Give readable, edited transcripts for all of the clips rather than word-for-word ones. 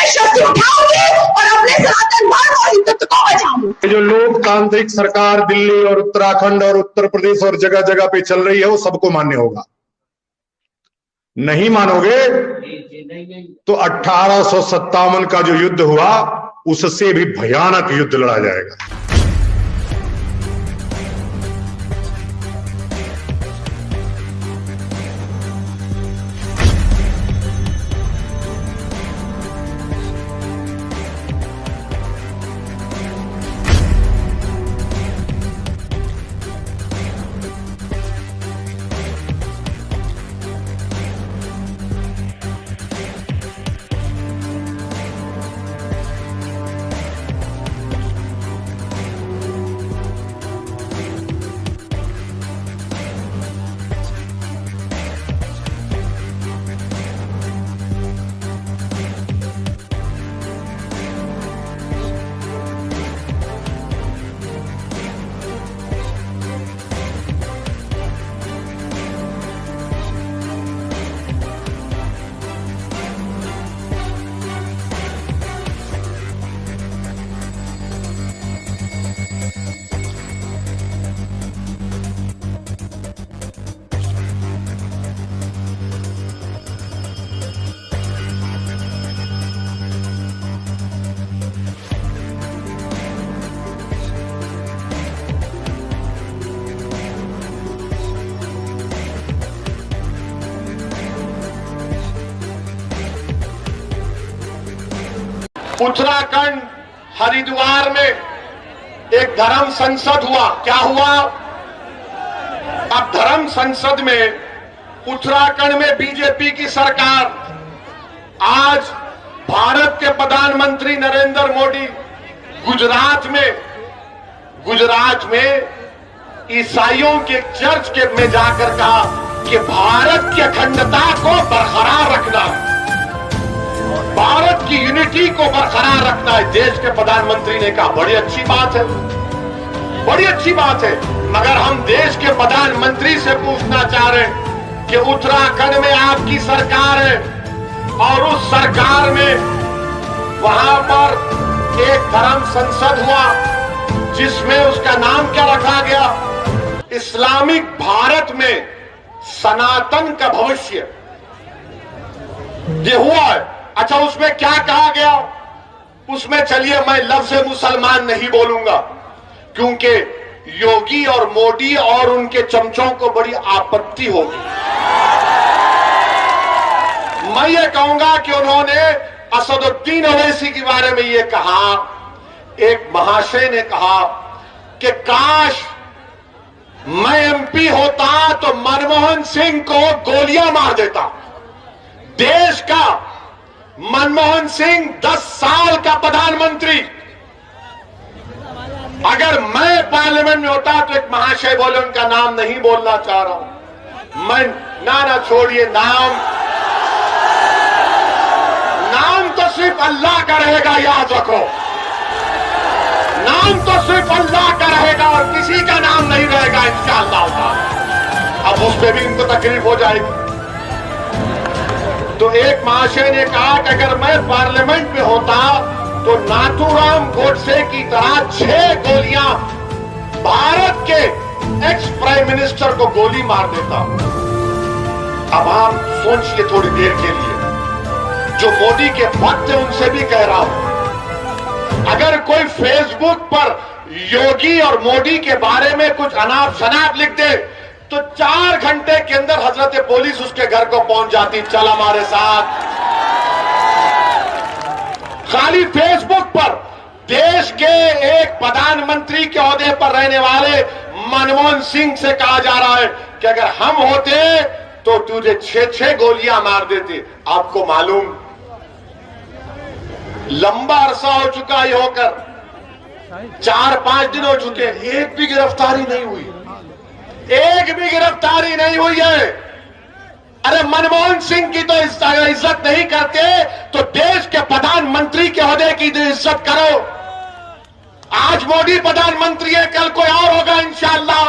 शस्त्र उठाऊंगी और अपने सनातन धर्म और हिंदुत्व को बचाऊंगी। जो लोकतांत्रिक सरकार दिल्ली और उत्तराखंड और उत्तर प्रदेश और जगह जगह पे चल रही है वो सबको मान्य होगा। नहीं मानोगे तो 1857 का जो युद्ध हुआ उससे भी भयानक युद्ध लड़ा जाएगा। उत्तराखंड हरिद्वार में एक धर्म संसद हुआ। क्या हुआ? अब धर्म संसद में उत्तराखंड में बीजेपी की सरकार, आज भारत के प्रधानमंत्री नरेंद्र मोदी गुजरात में ईसाइयों के चर्च के में जाकर कहा कि भारत की अखंडता को बरकरार रखना, भारत की यूनिटी को बरकरार रखना है। देश के प्रधानमंत्री ने कहा बड़ी अच्छी बात है, बड़ी अच्छी बात है। मगर हम देश के प्रधानमंत्री से पूछना चाह रहे हैं कि उत्तराखंड में आपकी सरकार है और उस सरकार में वहां पर एक धर्म संसद हुआ जिसमें उसका नाम क्या रखा गया? इस्लामिक भारत में सनातन का भविष्य। ये हुआ है। अच्छा, उसमें क्या कहा गया? उसमें चलिए मैं लफ्ज़ मुसलमान नहीं बोलूंगा क्योंकि योगी और मोदी और उनके चमचों को बड़ी आपत्ति होगी। मैं ये कहूंगा कि उन्होंने असदुद्दीन ओवैसी के बारे में ये कहा, एक महाशय ने कहा कि काश मैं एमपी होता तो मनमोहन सिंह को गोलियां मार देता। देश का मनमोहन सिंह 10 साल का प्रधानमंत्री, अगर मैं पार्लियामेंट में होता तो एक महाशय बोले, उनका नाम नहीं बोलना चाह रहा हूं मैं, ना छोड़िए, नाम तो सिर्फ अल्लाह का रहेगा, याद रखो। नाम तो सिर्फ अल्लाह का रहेगा और किसी का नाम नहीं रहेगा इंशाअल्लाह। अब उस पर भी इनको तकलीफ हो जाएगी। तो एक महाशय ने कहा कि अगर मैं पार्लियामेंट में होता तो नाथूराम गोडसे की तरह 6 गोलियां भारत के एक्स प्राइम मिनिस्टर को गोली मार देता। अब आप सोचिए थोड़ी देर के लिए, जो मोदी के भक्त है उनसे भी कह रहा हूं, अगर कोई फेसबुक पर योगी और मोदी के बारे में कुछ अनाप शनाप लिख दे तो 4 घंटे के अंदर हजरत पुलिस उसके घर को पहुंच जाती, चल हमारे साथ। खाली फेसबुक पर देश के एक प्रधानमंत्री के ओहदे पर रहने वाले मनमोहन सिंह से कहा जा रहा है कि अगर हम होते तो तुझे 6 गोलियां मार देते। आपको मालूम, लंबा अरसा हो चुका ये होकर, 4-5 दिन हो चुके, एक भी गिरफ्तारी नहीं हुई, एक भी गिरफ्तारी नहीं हुई है। अरे मनमोहन सिंह की तो इज्जत नहीं करते तो देश के प्रधानमंत्री के ओहदे की तो इज्जत करो। आज मोदी प्रधानमंत्री है, कल कोई और होगा इंशाअल्लाह,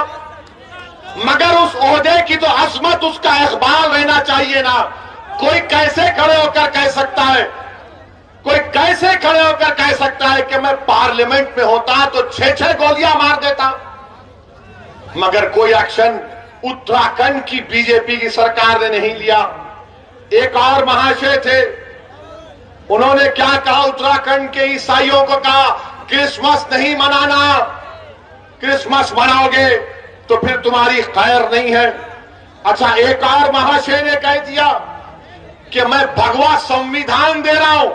मगर उस ओहदे की तो अजमत, उसका इकबाल रहना चाहिए ना। कोई कैसे खड़े होकर कह सकता है, कोई कैसे खड़े होकर कह सकता है कि मैं पार्लियामेंट में होता तो 6-6 गोलियां मार देता? मगर कोई एक्शन उत्तराखंड की बीजेपी की सरकार ने नहीं लिया। एक और महाशय थे, उन्होंने क्या कहा? उत्तराखंड के ईसाइयों को कहा क्रिसमस नहीं मनाना, क्रिसमस मनाओगे तो फिर तुम्हारी खैर नहीं है। अच्छा, एक और महाशय ने कह दिया कि मैं भगवा संविधान दे रहा हूं।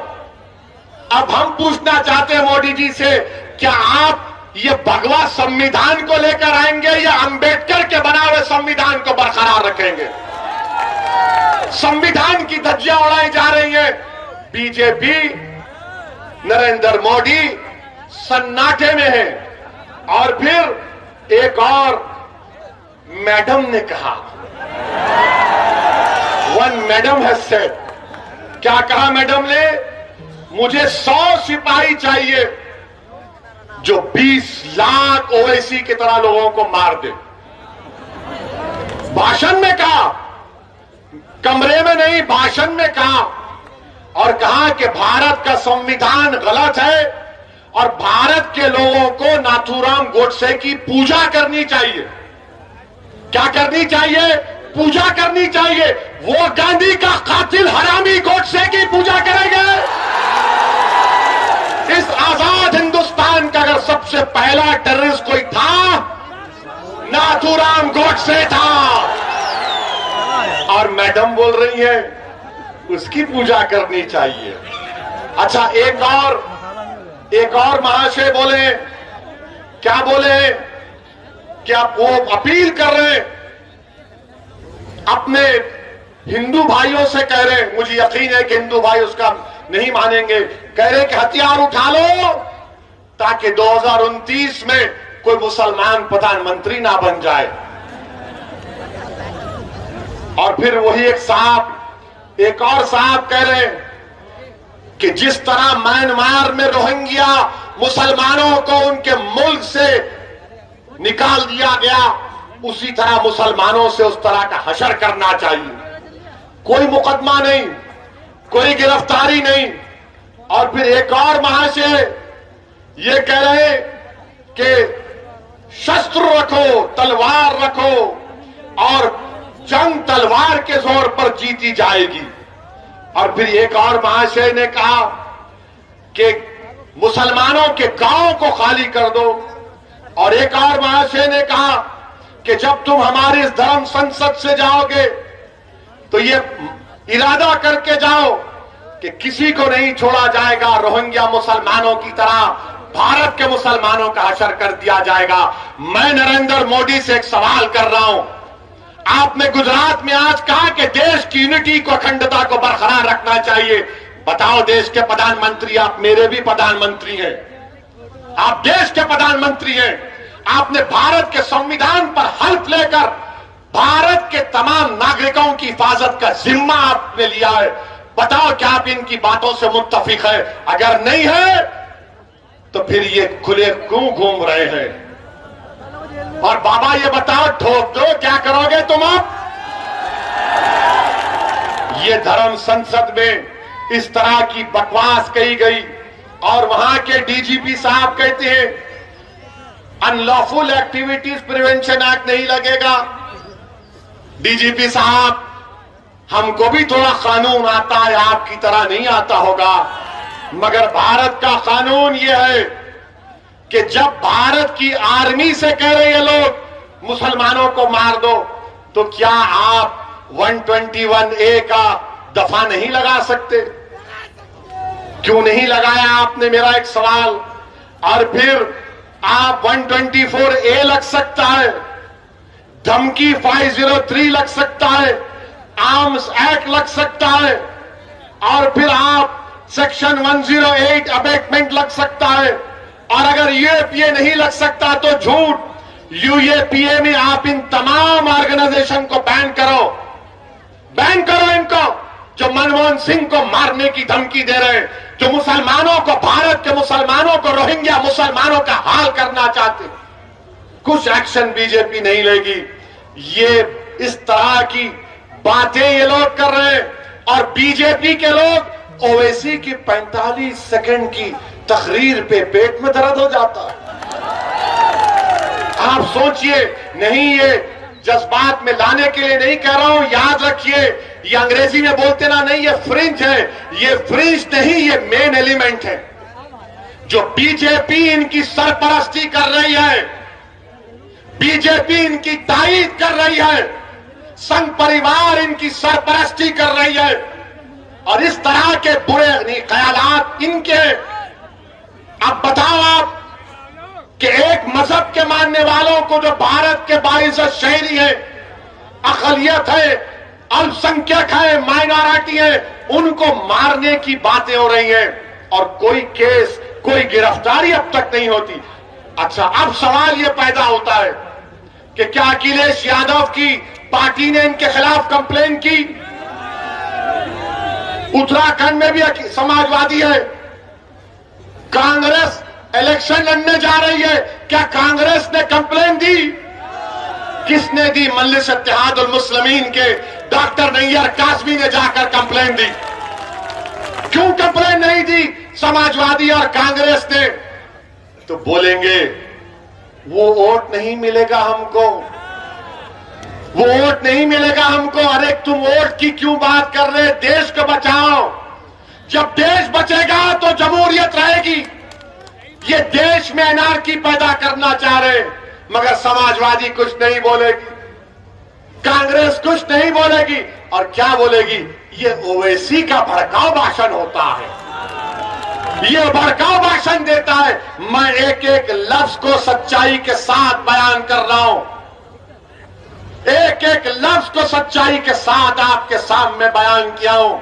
अब हम पूछना चाहते हैं मोदी जी से, क्या आप ये भगवा संविधान को लेकर आएंगे या अंबेडकर के बनाए हुए संविधान को बरकरार रखेंगे? संविधान की धज्जियां उड़ाई जा रही हैं। बीजेपी, नरेंद्र मोदी सन्नाटे में है। और फिर एक और मैडम ने कहा, वन मैडम हैज सेड, क्या कहा मैडम ने? मुझे 100 सिपाही चाहिए जो 20 लाख ओवैसी की तरह लोगों को मार दे। भाषण में कहा, कमरे में नहीं, भाषण में कहा। और कहा कि भारत का संविधान गलत है और भारत के लोगों को नाथूराम गोडसे की पूजा करनी चाहिए। क्या करनी चाहिए? पूजा करनी चाहिए। वो गांधी का कातिल हरामी गोडसे की पूजा करेंगे? इस आजाद हिंदुस्तान का अगर सबसे पहला टेररिस्ट कोई था, नाथूराम गोडसे था। और मैडम बोल रही है उसकी पूजा करनी चाहिए। अच्छा, एक और महाशय बोले, क्या बोले? क्या वो अपील कर रहे हैं, अपने हिंदू भाइयों से कह रहे हैं, मुझे यकीन है कि हिंदू भाई उसका नहीं मानेंगे, कह रहे कि हथियार उठा लो ताकि 2029 में कोई मुसलमान प्रधानमंत्री ना बन जाए। और फिर वही एक और साहब कह रहे हैं कि जिस तरह म्यांमार में रोहिंग्या मुसलमानों को उनके मुल्क से निकाल दिया गया, उसी तरह मुसलमानों से उस तरह का हशर करना चाहिए। कोई मुकदमा नहीं, कोई गिरफ्तारी नहीं। और फिर एक और महाशय ये कह रहे कि शस्त्र रखो, तलवार रखो और जंग तलवार के जोर पर जीती जाएगी। और फिर एक और महाशय ने कहा कि मुसलमानों के गांव को खाली कर दो। और एक और महाशय ने कहा कि जब तुम हमारी इस धर्म संसद से जाओगे तो ये इरादा करके जाओ कि किसी को नहीं छोड़ा जाएगा, रोहिंग्या मुसलमानों की तरह भारत के मुसलमानों का हशर कर दिया जाएगा। मैं नरेंद्र मोदी से एक सवाल कर रहा हूं, आपने गुजरात में आज कहा कि देश की यूनिटी को, अखंडता को बरकरार रखना चाहिए। बताओ, देश के प्रधानमंत्री, आप मेरे भी प्रधानमंत्री हैं, आप देश के प्रधानमंत्री हैं, आपने भारत के संविधान पर हल्फ लेकर भारत के तमाम नागरिकों की हिफाजत का जिम्मा आपने लिया है। बताओ, क्या आप इनकी बातों से मुत्तफिक है? अगर नहीं है तो फिर ये खुले क्यों घूम रहे हैं? और बाबा ये बताओ, ठोक दो, क्या करोगे तुम अब? ये धर्म संसद में इस तरह की बकवास कही गई और वहां के डीजीपी साहब कहते हैं अनलॉफुल एक्टिविटीज प्रिवेंशन एक्ट नहीं लगेगा। डीजीपी साहब, हमको भी थोड़ा कानून आता है, आपकी तरह नहीं आता होगा, मगर भारत का कानून यह है कि जब भारत की आर्मी से कह रहे हैं लोग मुसलमानों को मार दो, तो क्या आप 121A का दफा नहीं लगा सकते? क्यों नहीं लगाया आपने, मेरा एक सवाल। और फिर आप 124A लग सकता है, धमकी 503 लग सकता है, आर्म्स एक्ट लग सकता है, और फिर आप सेक्शन 108 अबेटमेंट लग सकता है। और अगर यूएपीए नहीं लग सकता तो झूठ, यूएपीए में आप इन तमाम ऑर्गेनाइजेशन को बैन करो इनको, जो मनमोहन सिंह को मारने की धमकी दे रहे हैं, जो मुसलमानों को, भारत के मुसलमानों को, रोहिंग्या मुसलमानों का हाल करना चाहते। कुछ एक्शन बीजेपी नहीं लेगी। ये इस तरह की बातें ये लोग कर रहे हैं और बीजेपी के लोग ओवैसी की 45 सेकंड की तकरीर पे पेट में दर्द हो जाता है। आप सोचिए, नहीं ये जज्बात में लाने के लिए नहीं कह रहा हूं, याद रखिए, ये अंग्रेजी में बोलते ना, नहीं ये फ्रिंज है, ये फ्रिंज नहीं, ये मेन एलिमेंट है। जो बीजेपी इनकी सरपरस्ती कर रही है, बीजेपी इनकी तायीद कर रही है, संघ परिवार इनकी सरपरस्ती कर रही है, और इस तरह के बुरे ख्यालात इनके। अब बताओ आप कि एक मजहब के मानने वालों को, जो भारत के बाइज़्ज़त शहरी है, अक़लियत है, अल्पसंख्यक है, माइनॉरिटी है, उनको मारने की बातें हो रही हैं और कोई केस, कोई गिरफ्तारी अब तक नहीं होती। अच्छा, अब सवाल यह पैदा होता है कि क्या अखिलेश यादव की पार्टी ने इनके खिलाफ कंप्लेन की? उत्तराखंड में भी समाजवादी है, कांग्रेस इलेक्शन लड़ने जा रही है, क्या कांग्रेस ने कंप्लेन दी? किसने दी? मजलिस इत्तेहादुल मुस्लिमीन के डॉक्टर नैयर कासमी ने जाकर कंप्लेन दी। क्यों कंप्लेन नहीं दी समाजवादी और कांग्रेस ने? तो बोलेंगे वो वोट नहीं मिलेगा हमको, वो वोट नहीं मिलेगा हमको। अरे तुम वोट की क्यों बात कर रहे? देश को बचाओ। जब देश बचेगा तो जमहूरियत रहेगी। ये देश में अनार्की पैदा करना चाह रहे, मगर समाजवादी कुछ नहीं बोलेगी, कांग्रेस कुछ नहीं बोलेगी, और क्या बोलेगी? ये ओवैसी का भड़काऊ भाषण होता है, ये भड़काऊ भाषण देता है। मैं एक एक लफ्ज को सच्चाई के साथ बयान कर रहा हूं, एक एक लफ्ज को सच्चाई के साथ आपके सामने बयान किया हूं।